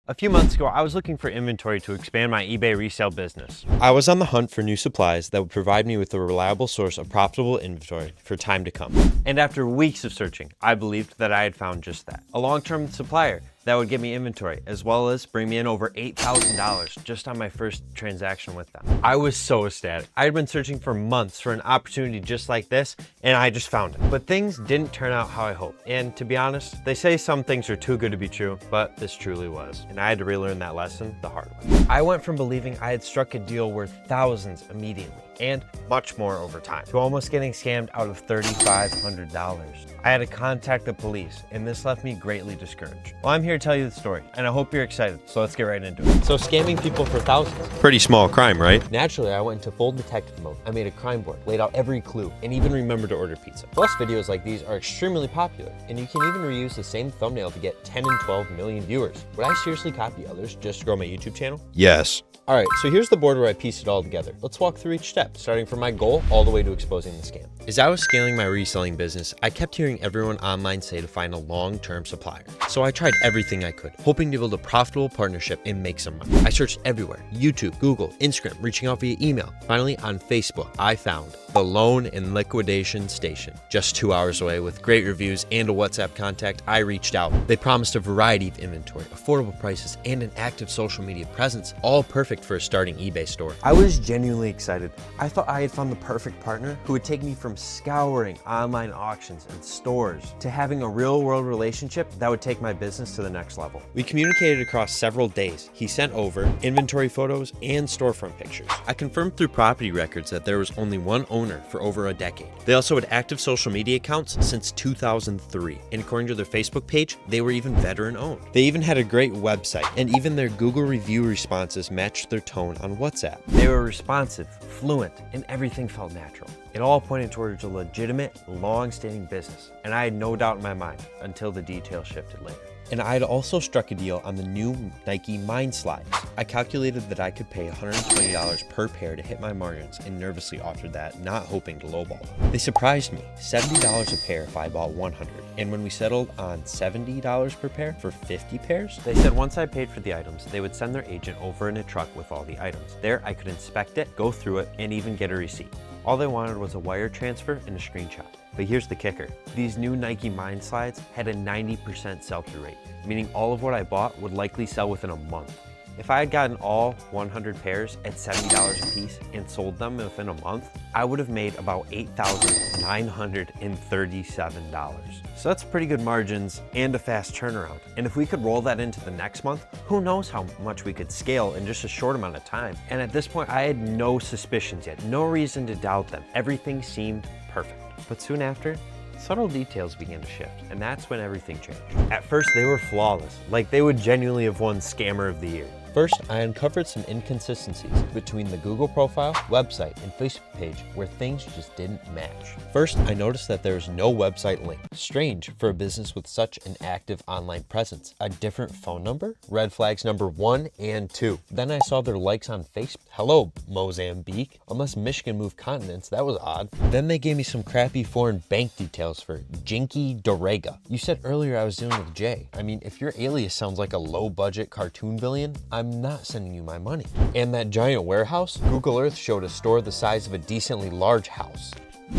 A few months ago, I was looking for inventory to expand my eBay resale business. I was on the hunt for new supplies that would provide me with a reliable source of profitable inventory for time to come. And after weeks of searching, I believed that I had found just that. A long-term supplier that would give me inventory, as well as bring me in over $8,000 just on my first transaction with them. I was so ecstatic. I had been searching for months for an opportunity just like this, and I just found it. But things didn't turn out how I hoped. And to be honest, they say some things are too good to be true, but this truly was. And I had to relearn that lesson the hard way. I went from believing I had struck a deal worth thousands immediately, and much more over time, to almost getting scammed out of $3,500. I had to contact the police, and this left me greatly discouraged. Well, I'm here to tell you the story, and I hope you're excited, so let's get right into it. So scamming people for thousands. Pretty small crime, right? Naturally, I went into full detective mode. I made a crime board, laid out every clue, and even remembered to order pizza. Plus, videos like these are extremely popular, and you can even reuse the same thumbnail to get 10 and 12 million viewers. Would I seriously copy others just to grow my YouTube channel? Yes. All right, so here's the board where I pieced it all together. Let's walk through each step, starting from my goal all the way to exposing the scam. As I was scaling my reselling business, I kept hearing everyone online say to find a long-term supplier. So I tried everything I could, hoping to build a profitable partnership and make some money. I searched everywhere: YouTube, Google, Instagram, reaching out via email. Finally, on Facebook, I found the Loan and Liquidation Station. Just 2 hours away, with great reviews and a WhatsApp contact, I reached out. They promised a variety of inventory, affordable prices, and an active social media presence, all perfect for a starting eBay store. I was genuinely excited. I thought I had found the perfect partner who would take me from scouring online auctions and stores to having a real-world relationship that would take my business to the next level. We communicated across several days. He sent over inventory photos and storefront pictures. I confirmed through property records that there was only one owner for over a decade. They also had active social media accounts since 2003, and according to their Facebook page, they were even veteran owned. They even had a great website, and even their Google review responses matched their tone on WhatsApp. They were responsive, fluent, and everything felt natural. It all pointed towards a legitimate, long-standing business, and I had no doubt in my mind until the details shifted later. And I had also struck a deal on the new Nike Mind Slides. I calculated that I could pay $120 per pair to hit my margins and nervously offered that, not hoping to lowball them. They surprised me, $70 a pair if I bought 100. And when we settled on $70 per pair for 50 pairs, they said once I paid for the items, they would send their agent over in a truck with all the items. There, I could inspect it, go through it, and even get a receipt. All they wanted was a wire transfer and a screenshot. But here's the kicker. These new Nike Mind Slides had a 90% sell-through rate, meaning all of what I bought would likely sell within a month. If I had gotten all 100 pairs at $70 a piece and sold them within a month, I would have made about $8,937. So that's pretty good margins and a fast turnaround. And if we could roll that into the next month, who knows how much we could scale in just a short amount of time. And at this point, I had no suspicions yet, no reason to doubt them. Everything seemed perfect. But soon after, subtle details began to shift, and that's when everything changed. At first, they were flawless, like they would genuinely have won Scammer of the Year. first, I uncovered some inconsistencies between the Google profile, website, and Facebook page where things just didn't match. First, I noticed that there was no website link. Strange for a business with such an active online presence. A different phone number? Red flags number 1 and 2. Then I saw their likes on Facebook. Hello, Mozambique. Unless Michigan moved continents, that was odd. Then they gave me some crappy foreign bank details for Jinky Dorega. You said earlier I was dealing with Jay. I mean, if your alias sounds like a low-budget cartoon villain, I'm not sending you my money. And that giant warehouse? Google Earth showed a store the size of a decently large house.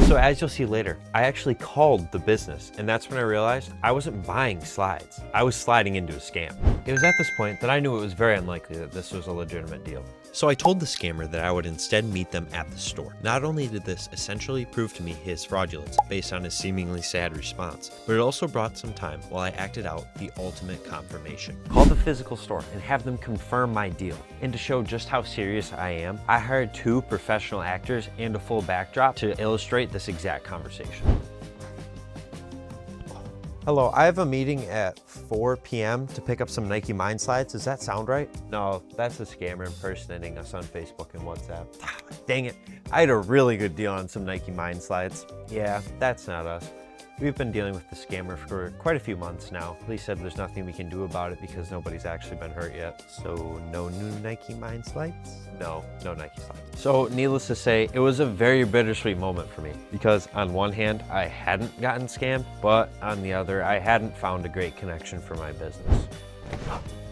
So as you'll see later, I actually called the business, and that's when I realized I wasn't buying slides. I was sliding into a scam. It was at this point that I knew it was very unlikely that this was a legitimate deal. So I told the scammer that I would instead meet them at the store. Not only did this essentially prove to me his fraudulence based on his seemingly sad response, but it also brought some time while I acted out the ultimate confirmation. Call the physical store and have them confirm my deal. And to show just how serious I am, I hired 2 professional actors and a full backdrop to illustrate this exact conversation. Hello, I have a meeting at 4 p.m. to pick up some Nike Mind Slides. Does that sound right? No, that's a scammer impersonating us on Facebook and WhatsApp. Dang it, I had a really good deal on some Nike Mind Slides. Yeah, that's not us. We've been dealing with the scammer for quite a few months now. Police said there's nothing we can do about it because nobody's actually been hurt yet. So no new Nike Mind Slides? No Nike slides. So needless to say, it was a very bittersweet moment for me because on one hand, I hadn't gotten scammed, but on the other, I hadn't found a great connection for my business.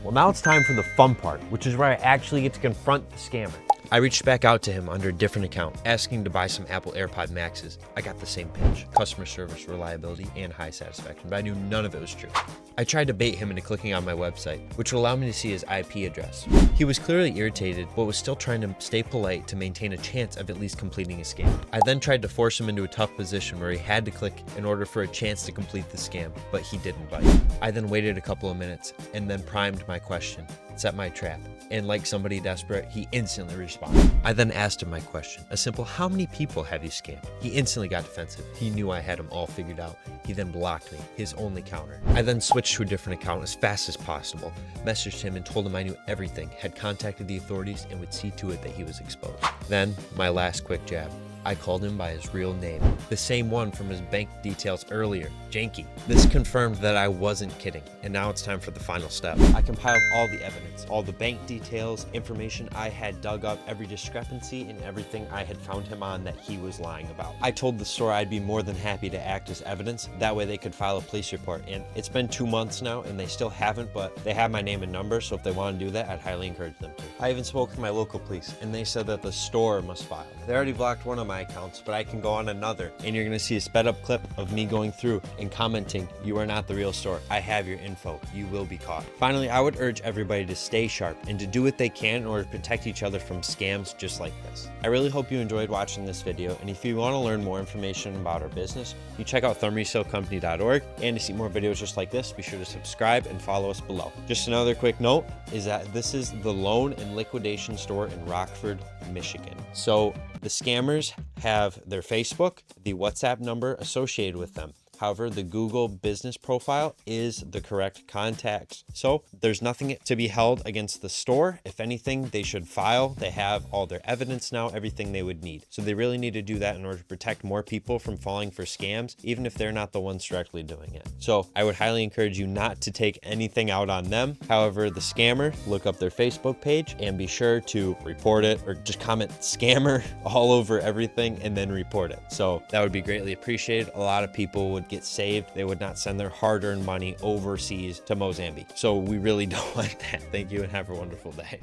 Well, now it's time for the fun part, which is where I actually get to confront the scammer. I reached back out to him under a different account, asking to buy some Apple AirPod Maxes. I got the same pitch: customer service, reliability, and high satisfaction, but I knew none of it was true. I tried to bait him into clicking on my website, which would allow me to see his IP address. He was clearly irritated, but was still trying to stay polite to maintain a chance of at least completing his scam. I then tried to force him into a tough position where he had to click in order for a chance to complete the scam, but he didn't bite. I then waited a couple of minutes and then primed my question, set my trap, and like somebody desperate, he instantly responded. I then asked him my question, a simple, how many people have you scammed? He instantly got defensive. He knew I had him all figured out. He then blocked me, his only counter. I then switched to a different account as fast as possible, messaged him and told him I knew everything, had contacted the authorities, and would see to it that he was exposed. Then, my last quick jab. I called him by his real name, the same one from his bank details earlier, Janky. This confirmed that I wasn't kidding, and now it's time for the final step. I compiled all the evidence, all the bank details, information I had dug up, every discrepancy, and everything I had found him on that he was lying about. I told the store I'd be more than happy to act as evidence, that way they could file a police report, and it's been 2 months now, and they still haven't, but they have my name and number, so if they want to do that, I'd highly encourage them to. I even spoke with my local police, and they said that the store must file. They already blocked one of my accounts, but I can go on another, and you're gonna see a sped up clip of me going through and commenting, "You are not the real store. I have your info. You will be caught." Finally, I would urge everybody to stay sharp and to do what they can in order to protect each other from scams just like this. I really hope you enjoyed watching this video, and if you want to learn more information about our business, you check out thumbresalecompany.org, and to see more videos just like this, be sure to subscribe and follow us below. Just another quick note is that this is the loan and liquidation store in Rockford, Michigan. So the scammers have their Facebook, the WhatsApp number associated with them. However, the Google business profile is the correct contact. So there's nothing to be held against the store. If anything, they should file. They have all their evidence now, everything they would need. So they really need to do that in order to protect more people from falling for scams, even if they're not the ones directly doing it. So I would highly encourage you not to take anything out on them. However, the scammer, look up their Facebook page and be sure to report it, or just comment scammer all over everything and then report it. So that would be greatly appreciated. A lot of people would get saved. They would not send their hard-earned money overseas to Mozambique. So we really don't want that. Thank you and have a wonderful day.